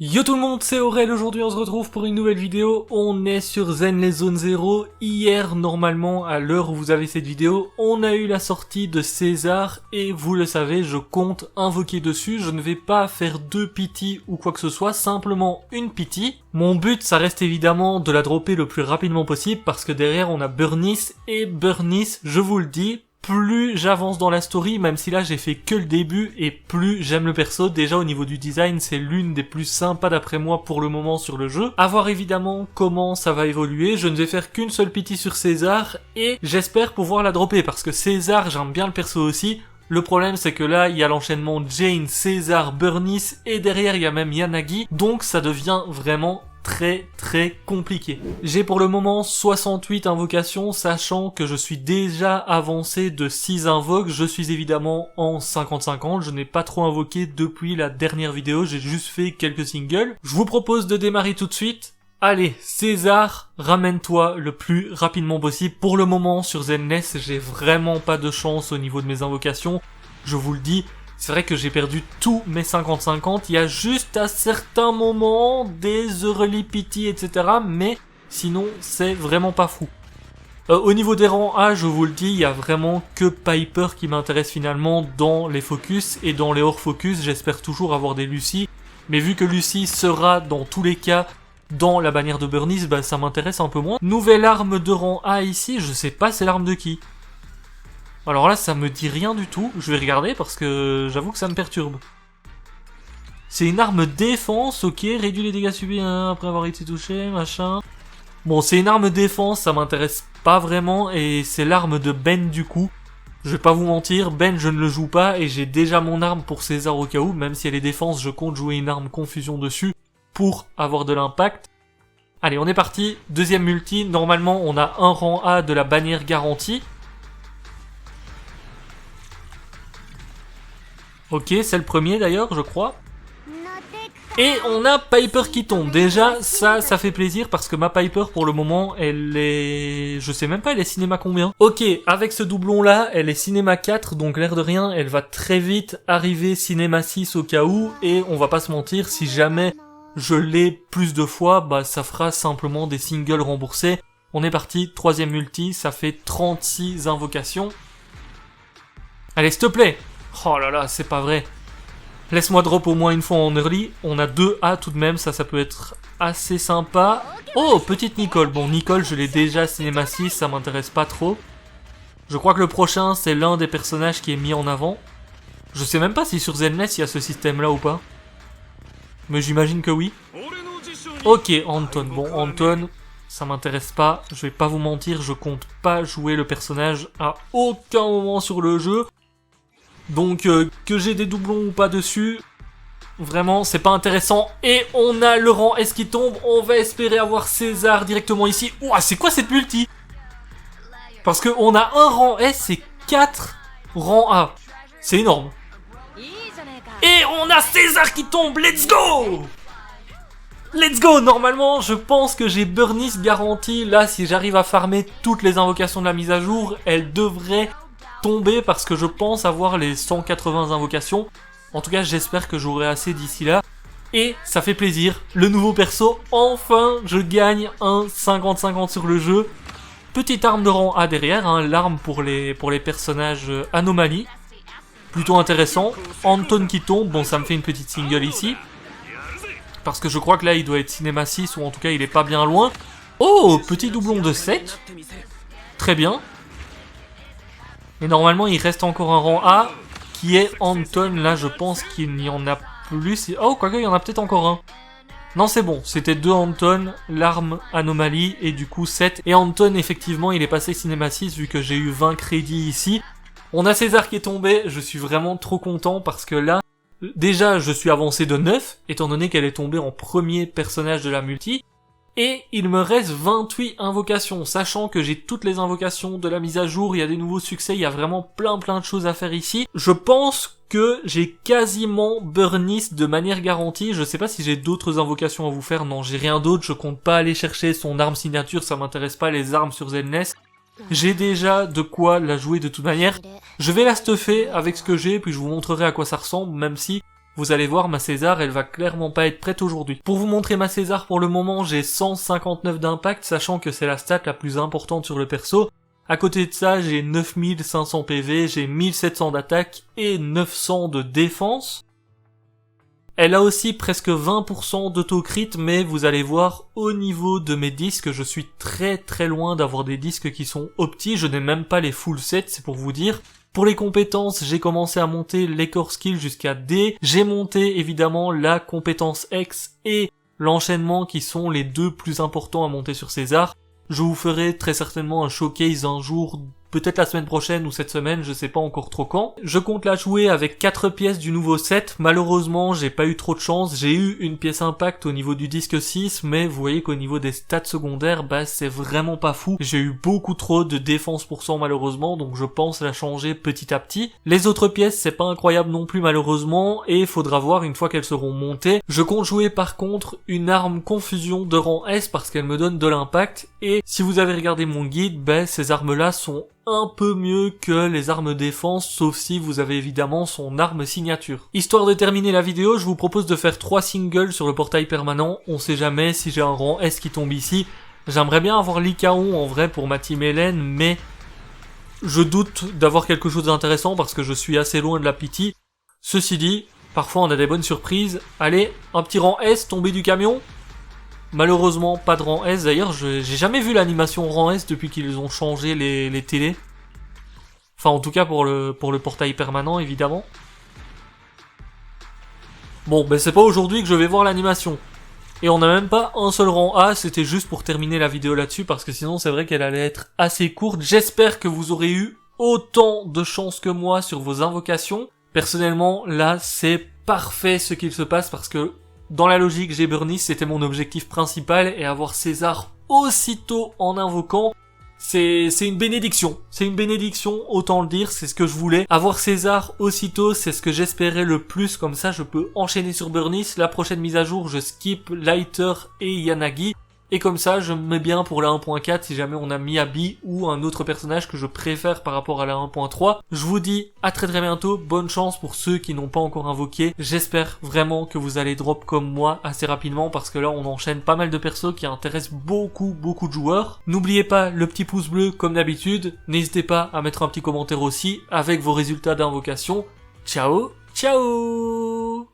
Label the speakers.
Speaker 1: Yo tout le monde, c'est Aurel, aujourd'hui on se retrouve pour une nouvelle vidéo, on est sur Zenless Zone Zero. Hier, normalement, à l'heure où vous avez cette vidéo, on a eu la sortie de César, et vous le savez, je compte invoquer dessus, je ne vais pas faire 2 pity ou quoi que ce soit, simplement une pity. Mon but, ça reste évidemment de la dropper le plus rapidement possible, parce que derrière on a Burnice, et Burnice, je vous le dis, plus j'avance dans la story, même si là j'ai fait que le début, et plus j'aime le perso. Déjà au niveau du design, c'est l'une des plus sympas d'après moi pour le moment sur le jeu. À voir évidemment comment ça va évoluer. Je ne vais faire qu'une seule pity sur César, et j'espère pouvoir la dropper, parce que César, j'aime bien le perso aussi. Le problème c'est que là, il y a l'enchaînement Jane, César, Burnice, et derrière il y a même Yanagi, donc ça devient vraiment très compliqué. J'ai pour le moment 68 invocations, sachant que je suis déjà avancé de 6 invoques. Je suis évidemment en 50-50, je n'ai pas trop invoqué depuis la dernière vidéo, j'ai juste fait quelques singles. Je vous propose de démarrer tout de suite. Allez, César, ramène-toi le plus rapidement possible. Pour le moment, sur Zenless, j'ai vraiment pas de chance au niveau de mes invocations. Je vous le dis, c'est vrai que j'ai perdu tous mes 50-50. Il y a juste à certains moments des early pity, etc. Mais sinon, c'est vraiment pas fou. Au niveau des rangs A, je vous le dis, il y a vraiment que Piper qui m'intéresse finalement dans les focus et dans les hors focus. J'espère toujours avoir des Lucy. Mais vu que Lucy sera dans tous les cas dans la bannière de Burnice, bah ça m'intéresse un peu moins. Nouvelle arme de rang A ici, je sais pas c'est l'arme de qui. Alors là ça me dit rien du tout, je vais regarder parce que j'avoue que ça me perturbe. C'est une arme défense, ok, réduit les dégâts subis après avoir été touché, machin. Bon c'est une arme défense, ça m'intéresse pas vraiment et c'est l'arme de Ben du coup. Je vais pas vous mentir, Ben je ne le joue pas et j'ai déjà mon arme pour César au cas où, même si elle est défense je compte jouer une arme confusion dessus pour avoir de l'impact. Allez on est parti, deuxième multi, normalement on a un rang A de la bannière garantie. Ok, c'est le premier d'ailleurs, je crois. Et on a Piper qui tombe. Déjà, ça fait plaisir parce que ma Piper, pour le moment, elle est... Je sais même pas, elle est cinéma combien? Ok, avec ce doublon-là, elle est cinéma 4, donc l'air de rien, elle va très vite arriver cinéma 6 au cas où. Et on va pas se mentir, si jamais je l'ai plus de fois, bah ça fera simplement des singles remboursés. On est parti, troisième multi, ça fait 36 invocations. Allez, s'il te plaît! Oh là là, c'est pas vrai. Laisse-moi drop au moins une fois en early. On a 2 A tout de même, ça peut être assez sympa. Oh, petite Nicole. Bon, Nicole, je l'ai déjà cinéma 6, ça m'intéresse pas trop. Je crois que le prochain, c'est l'un des personnages qui est mis en avant. Je sais même pas si sur Zenless, il y a ce système-là ou pas. Mais j'imagine que oui. Ok, Anton. Bon, Anton, ça m'intéresse pas. Je vais pas vous mentir, je compte pas jouer le personnage à aucun moment sur le jeu. Donc que j'ai des doublons ou pas dessus, vraiment c'est pas intéressant. Et on a le rang S qui tombe, on va espérer avoir César directement ici. Ouah, c'est quoi cette multi? Parce que on a un rang S et 4 rangs A. C'est énorme. Et on a César qui tombe, let's go! Let's go! Normalement, je pense que j'ai Burnice garantie. Là, si j'arrive à farmer toutes les invocations de la mise à jour, elle devrait tomber parce que je pense avoir les 180 invocations. En tout cas, j'espère que j'aurai assez d'ici là. Et ça fait plaisir. Le nouveau perso, enfin, je gagne un 50-50 sur le jeu. Petite arme de rang A derrière, hein, l'arme pour les personnages anomalies. Plutôt intéressant. Anton qui tombe, bon, ça me fait une petite single ici. Parce que je crois que là, il doit être cinéma 6, ou en tout cas, il est pas bien loin. Oh, petit doublon de 7. Très bien. Et normalement, il reste encore un rang A, qui est Anton. Là, je pense qu'il n'y en a plus. Oh, quoique, il y en a peut-être encore un. Non, c'est bon. C'était 2 Anton, l'arme anomalie, et du coup 7. Et Anton, effectivement, il est passé cinéma 6, vu que j'ai eu 20 crédits ici. On a César qui est tombé. Je suis vraiment trop content, parce que là, déjà, je suis avancé de 9, étant donné qu'elle est tombée en premier personnage de la multi. Et il me reste 28 invocations, sachant que j'ai toutes les invocations de la mise à jour, il y a des nouveaux succès, il y a vraiment plein de choses à faire ici. Je pense que j'ai quasiment Burnice de manière garantie, je sais pas si j'ai d'autres invocations à vous faire, non j'ai rien d'autre, je compte pas aller chercher son arme signature, ça m'intéresse pas les armes sur Zenless. J'ai déjà de quoi la jouer de toute manière. Je vais la stuffer avec ce que j'ai, puis je vous montrerai à quoi ça ressemble, même si vous allez voir, ma César, elle va clairement pas être prête aujourd'hui. Pour vous montrer ma César, pour le moment, j'ai 159 d'impact, sachant que c'est la stat la plus importante sur le perso. À côté de ça, j'ai 9500 PV, j'ai 1700 d'attaque et 900 de défense. Elle a aussi presque 20% d'autocrit, mais vous allez voir, au niveau de mes disques, je suis très loin d'avoir des disques qui sont optis, je n'ai même pas les full sets, c'est pour vous dire. Pour les compétences, j'ai commencé à monter les core skills jusqu'à D, j'ai monté évidemment la compétence X et l'enchaînement qui sont les deux plus importants à monter sur César. Je vous ferai très certainement un showcase un jour, peut-être la semaine prochaine ou cette semaine, je sais pas encore trop quand. Je compte la jouer avec 4 pièces du nouveau set. Malheureusement, j'ai pas eu trop de chance. J'ai eu une pièce impact au niveau du disque 6, mais vous voyez qu'au niveau des stats secondaires, bah c'est vraiment pas fou. J'ai eu beaucoup trop de défense pour cent malheureusement, donc je pense la changer petit à petit. Les autres pièces, c'est pas incroyable non plus malheureusement, et faudra voir une fois qu'elles seront montées. Je compte jouer par contre une arme confusion de rang S parce qu'elle me donne de l'impact, et si vous avez regardé mon guide, bah ces armes-là sont un peu mieux que les armes défense, sauf si vous avez évidemment son arme signature. Histoire de terminer la vidéo, je vous propose de faire 3 singles sur le portail permanent. On sait jamais si j'ai un rang S qui tombe ici. J'aimerais bien avoir Lycaon en vrai pour ma team Hélène, mais je doute d'avoir quelque chose d'intéressant parce que je suis assez loin de la pity. Ceci dit, parfois on a des bonnes surprises. Allez, un petit rang S tombé du camion. Malheureusement, pas de rang S. D'ailleurs, j'ai jamais vu l'animation rang S depuis qu'ils ont changé les télés. Enfin, en tout cas pour le portail permanent, évidemment. Bon, ben c'est pas aujourd'hui que je vais voir l'animation. Et on n'a même pas un seul rang A, c'était juste pour terminer la vidéo là-dessus, parce que sinon c'est vrai qu'elle allait être assez courte. J'espère que vous aurez eu autant de chance que moi sur vos invocations. Personnellement, là, c'est parfait ce qu'il se passe, parce que dans la logique, j'ai Burnice, c'était mon objectif principal, et avoir César aussitôt en invoquant, c'est une bénédiction. C'est une bénédiction, autant le dire, c'est ce que je voulais. Avoir César aussitôt, c'est ce que j'espérais le plus, comme ça je peux enchaîner sur Burnice. La prochaine mise à jour, je skip Lighter et Yanagi. Et comme ça, je me mets bien pour la 1.4 si jamais on a Miyabi ou un autre personnage que je préfère par rapport à la 1.3. Je vous dis à très bientôt, bonne chance pour ceux qui n'ont pas encore invoqué. J'espère vraiment que vous allez drop comme moi assez rapidement parce que là on enchaîne pas mal de persos qui intéressent beaucoup de joueurs. N'oubliez pas le petit pouce bleu comme d'habitude. N'hésitez pas à mettre un petit commentaire aussi avec vos résultats d'invocation. Ciao, ciao!